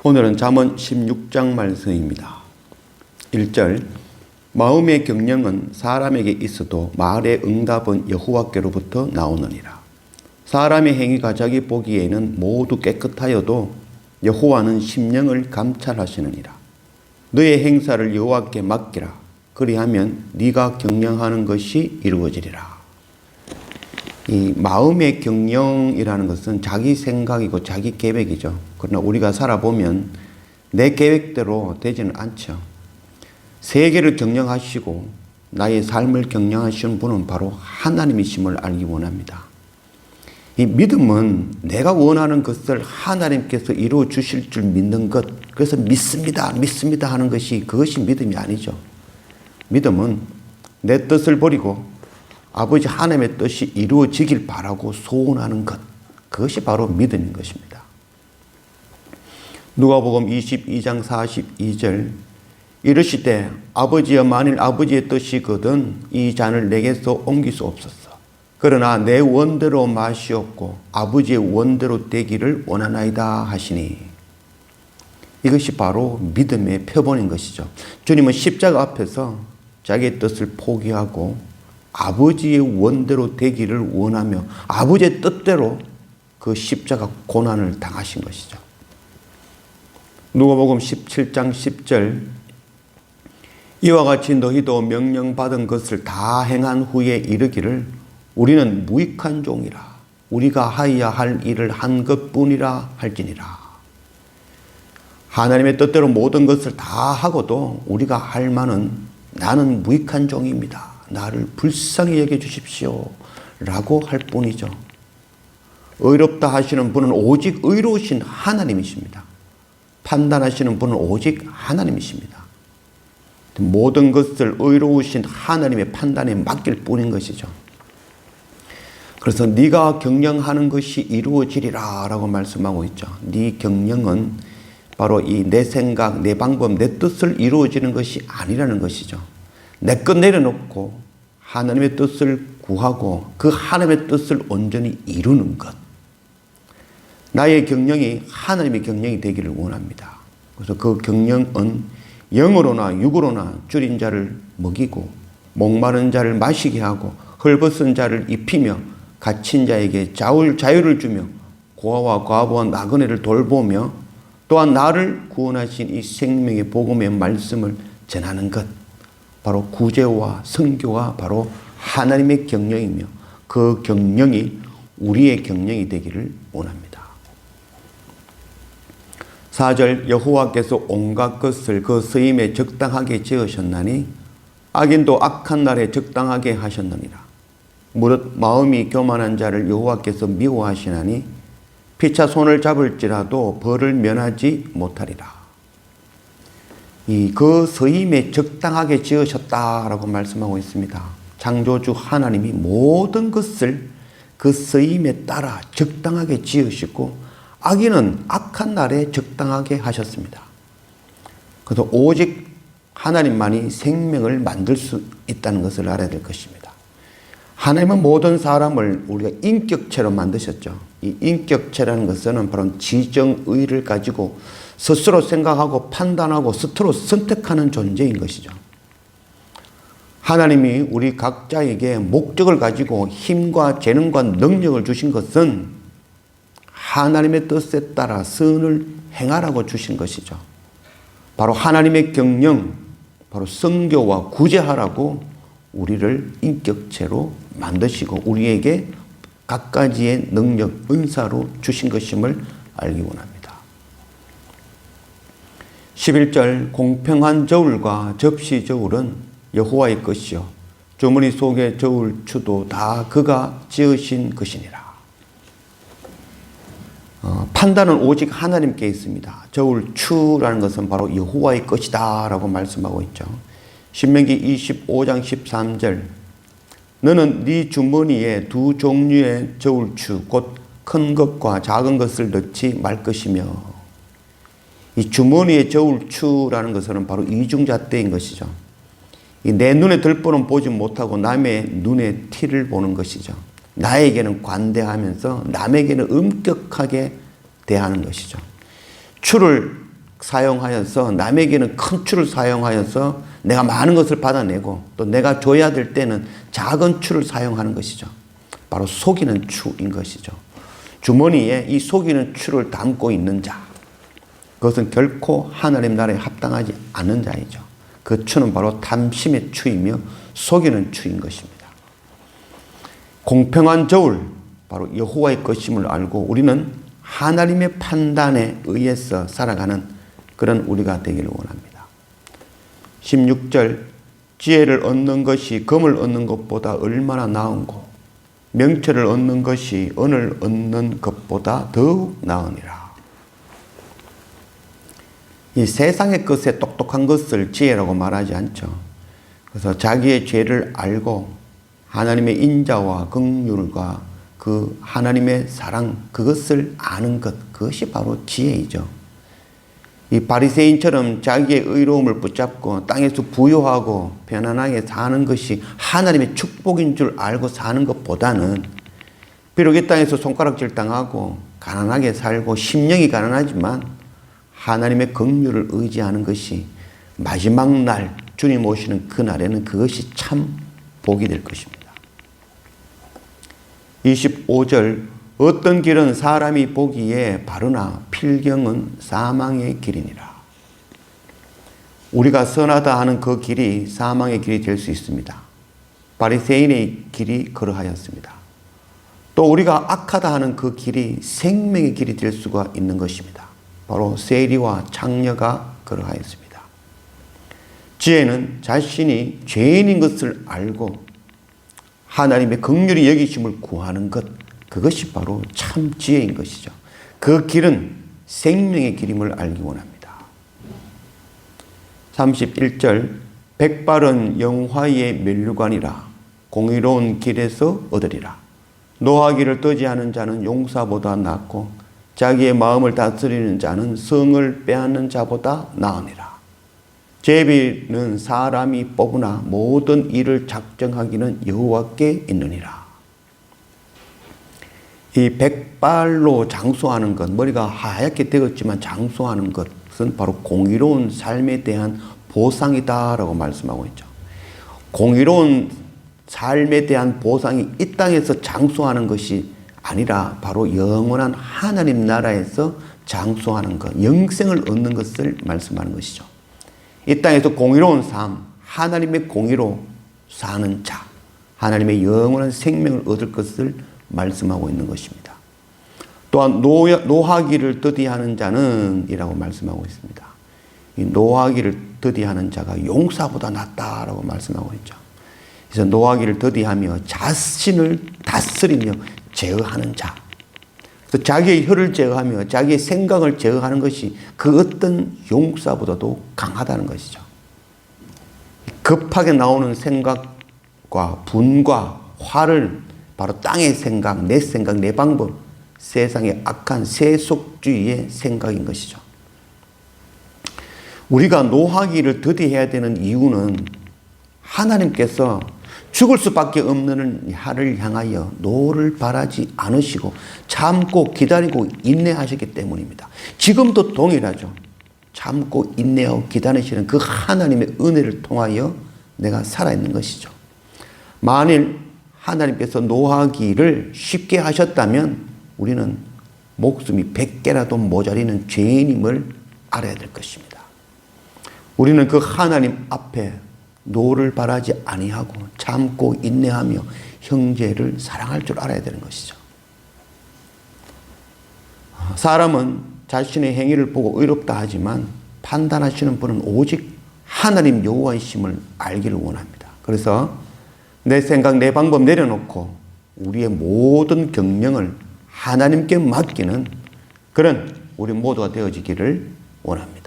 오늘은 잠언 16장 말씀입니다. 1절 마음의 경영은 사람에게 있어도 말의 응답은 여호와께로부터 나오느니라. 사람의 행위가 자기 보기에는 모두 깨끗하여도 여호와는 심령을 감찰하시느니라. 너의 행사를 여호와께 맡기라. 그리하면 네가 경영하는 것이 이루어지리라. 이 마음의 경영이라는 것은 자기 생각이고 자기 계획이죠. 그러나 우리가 살아보면 내 계획대로 되지는 않죠. 세계를 경영하시고 나의 삶을 경영하시는 분은 바로 하나님이심을 알기 원합니다. 이 믿음은 내가 원하는 것을 하나님께서 이루어 주실 줄 믿는 것, 그래서 믿습니다 하는 것이 그것이 믿음이 아니죠. 믿음은 내 뜻을 버리고 아버지 하나님의 뜻이 이루어지길 바라고 소원하는 것, 그것이 바로 믿음인 것입니다. 누가복음 22장 42절 이르시되 아버지여 만일 아버지의 뜻이거든 이 잔을 내게서 옮길 수 없었어. 그러나 내 원대로 마시옵고 아버지의 원대로 되기를 원하나이다 하시니, 이것이 바로 믿음의 표본인 것이죠. 주님은 십자가 앞에서 자기의 뜻을 포기하고 아버지의 원대로 되기를 원하며 아버지의 뜻대로 그 십자가 고난을 당하신 것이죠. 누가복음 17장 10절 이와 같이 너희도 명령받은 것을 다 행한 후에 이르기를 우리는 무익한 종이라 우리가 하여야 할 일을 한 것뿐이라 할지니라. 하나님의 뜻대로 모든 것을 다 하고도 우리가 할 말은 나는 무익한 종입니다, 나를 불쌍히 여겨주십시오 라고 할 뿐이죠. 의롭다 하시는 분은 오직 의로우신 하나님이십니다. 판단하시는 분은 오직 하나님이십니다. 모든 것을 의로우신 하나님의 판단에 맡길 뿐인 것이죠. 그래서 네가 경영하는 것이 이루어지리라 라고 말씀하고 있죠. 네 경영은 바로 이 내 생각, 내 방법, 내 뜻을 이루어지는 것이 아니라는 것이죠. 내 것 내려놓고 하나님의 뜻을 구하고 그 하나님의 뜻을 온전히 이루는 것. 나의 경영이 하나님의 경영이 되기를 원합니다. 그래서 그 경영은 영으로나 육으로나 줄인 자를 먹이고 목마른 자를 마시게 하고 헐벗은 자를 입히며 갇힌 자에게 자유를 주며 고아와 과부와 나그네를 돌보며 또한 나를 구원하신 이 생명의 복음의 말씀을 전하는 것, 바로 구제와 선교가 바로 하나님의 경영이며 그 경영이 우리의 경영이 되기를 원합니다. 4절 여호와께서 온갖 것을 그 쓰임에 적당하게 지으셨나니 악인도 악한 날에 적당하게 하셨느니라. 무릇 마음이 교만한 자를 여호와께서 미워하시나니 피차 손을 잡을지라도 벌을 면하지 못하리라. 그 서임에 적당하게 지으셨다라고 말씀하고 있습니다. 창조주 하나님이 모든 것을 그 서임에 따라 적당하게 지으시고 악인은 악한 날에 적당하게 하셨습니다. 그래서 오직 하나님만이 생명을 만들 수 있다는 것을 알아야 될 것입니다. 하나님은 모든 사람을 우리가 인격체로 만드셨죠. 이 인격체라는 것은 바로 지정의를 가지고 스스로 생각하고 판단하고 스스로 선택하는 존재인 것이죠. 하나님이 우리 각자에게 목적을 가지고 힘과 재능과 능력을 주신 것은 하나님의 뜻에 따라 선을 행하라고 주신 것이죠. 바로 하나님의 경영, 바로 선교와 구제하라고 우리를 인격체로 만드시고 우리에게 각가지의 능력, 은사로 주신 것임을 알기 원합니다. 11절 공평한 저울과 접시 저울은 여호와의 것이요 주머니 속의 저울추도 다 그가 지으신 것이니라. 판단은 오직 하나님께 있습니다. 저울추라는 것은 바로 여호와의 것이다 라고 말씀하고 있죠. 신명기 25장 13절 너는 네 주머니에 두 종류의 저울추 곧 큰 것과 작은 것을 넣지 말 것이며, 이 주머니의 저울추라는 것은 바로 이중잣대인 것이죠. 내 눈에 들보는 보지 못하고 남의 눈에 티를 보는 것이죠. 나에게는 관대하면서 남에게는 엄격하게 대하는 것이죠. 추를 사용하여서 남에게는 큰 추를 사용하여서 내가 많은 것을 받아내고 또 내가 줘야 될 때는 작은 추를 사용하는 것이죠. 바로 속이는 추인 것이죠. 주머니에 이 속이는 추를 담고 있는 자, 그것은 결코 하나님 나라에 합당하지 않는 자이죠. 그 추는 바로 탐심의 추이며 속이는 추인 것입니다. 공평한 저울, 바로 여호와의 것임을 알고 우리는 하나님의 판단에 의해서 살아가는 그런 우리가 되기를 원합니다. 16절, 지혜를 얻는 것이 금을 얻는 것보다 얼마나 나은고 명철을 얻는 것이 은을 얻는 것보다 더욱 나으니라. 이 세상의 것에 똑똑한 것을 지혜라고 말하지 않죠. 그래서 자기의 죄를 알고 하나님의 인자와 긍휼과 그 하나님의 사랑, 그것을 아는 것, 그것이 바로 지혜이죠. 이 바리새인처럼 자기의 의로움을 붙잡고 땅에서 부유하고 편안하게 사는 것이 하나님의 축복인 줄 알고 사는 것보다는 비록 이 땅에서 손가락질 당하고 가난하게 살고 심령이 가난하지만 하나님의 긍휼을 의지하는 것이 마지막 날 주님 오시는 그날에는 그것이 참 복이 될 것입니다. 25절, 어떤 길은 사람이 보기에 바르나 필경은 사망의 길이니라. 우리가 선하다 하는 그 길이 사망의 길이 될 수 있습니다. 바리새인의 길이 그러하였습니다. 또 우리가 악하다 하는 그 길이 생명의 길이 될 수가 있는 것입니다. 바로 세리와 창녀가 그러하였습니다. 지혜는 자신이 죄인인 것을 알고 하나님의 긍휼히 여기심을 구하는 것, 그것이 바로 참 지혜인 것이죠. 그 길은 생명의 길임을 알기 원합니다. 31절, 백발은 영화의 면류관이라 공의로운 길에서 얻으리라. 노하기를 떠지하는 자는 용사보다 낫고 자기의 마음을 다스리는 자는 성을 빼앗는 자보다 나으니라. 제비는 사람이 뽑으나 모든 일을 작정하기는 여호와께 있느니라. 이 백발로 장수하는 것, 머리가 하얗게 되었지만 장수하는 것은 바로 공의로운 삶에 대한 보상이다라고 말씀하고 있죠. 공의로운 삶에 대한 보상이 이 땅에서 장수하는 것이 아니라 바로 영원한 하나님 나라에서 장수하는 것, 영생을 얻는 것을 말씀하는 것이죠. 이 땅에서 공의로운 삶, 하나님의 공의로 사는 자, 하나님의 영원한 생명을 얻을 것을 말씀하고 있는 것입니다. 또한 노하기를 더디하는 자는 이라고 말씀하고 있습니다. 이 노하기를 더디하는 자가 용사보다 낫다라고 말씀하고 있죠. 그래서 노하기를 더디하며 자신을 다스리며 제어하는 자, 그래서 자기의 혀를 제어하며 자기의 생각을 제어하는 것이 그 어떤 용사보다도 강하다는 것이죠. 급하게 나오는 생각과 분과 화를 바로 땅의 생각, 내 방법, 세상의 악한 세속주의의 생각인 것이죠. 우리가 노하기를 더디해야 되는 이유는 하나님께서 죽을 수밖에 없는 하를 향하여 노를 바라지 않으시고 참고 기다리고 인내하셨기 때문입니다. 지금도 동일하죠. 참고 인내하고 기다리시는 그 하나님의 은혜를 통하여 내가 살아있는 것이죠. 만일 하나님께서 노하기를 쉽게 하셨다면 우리는 목숨이 100개라도 모자리는 죄인임을 알아야 될 것입니다. 우리는 그 하나님 앞에 노를 바라지 아니하고 참고 인내하며 형제를 사랑할 줄 알아야 되는 것이죠. 사람은 자신의 행위를 보고 의롭다 하지만 판단하시는 분은 오직 하나님 여호와이심을 알기를 원합니다. 그래서 내 생각, 내 방법 내려놓고 우리의 모든 경영을 하나님께 맡기는 그런 우리 모두가 되어지기를 원합니다.